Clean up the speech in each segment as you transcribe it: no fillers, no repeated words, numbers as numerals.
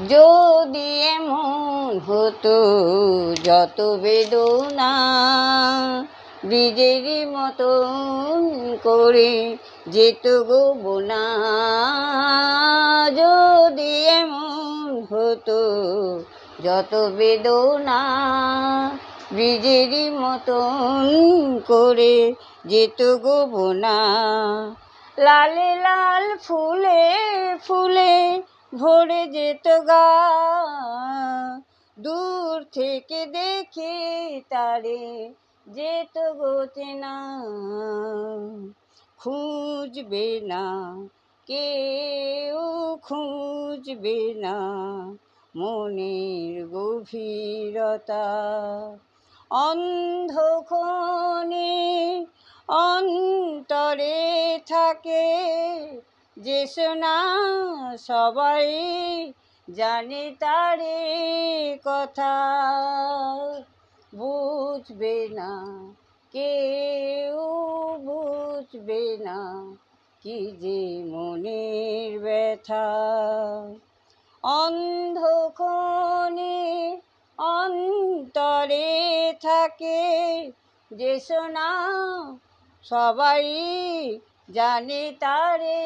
যদি এমন হতো যত বেদনা বীজের মতন করে যেত গো বোনা। যদি এমন হতো যত বেদনা বীজের মতন করে যেত গো বোনা। লালে লাল ফুলে ফুলে ভরে যেত গা, দূর থেকে দেখে তারে যেত গো চেনা। খুঁজবে না কেউ, খুঁজবে না মনের গভীরতা। অন্ধক্ষণে অন্তরে থাকে যে শোনা, সবাই জানে তারে কথা। বুঝবে না কেউ, বুঝবে না কি যে মনের ব্যথা। অন্ধক্ষণে অন্তরে থাকে যে শোনা, সবাই জানে তারে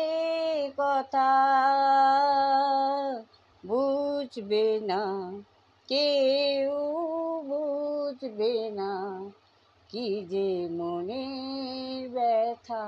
কথা। বুঝবে না কেউ, বুঝবে না কি যে মনের ব্যথা।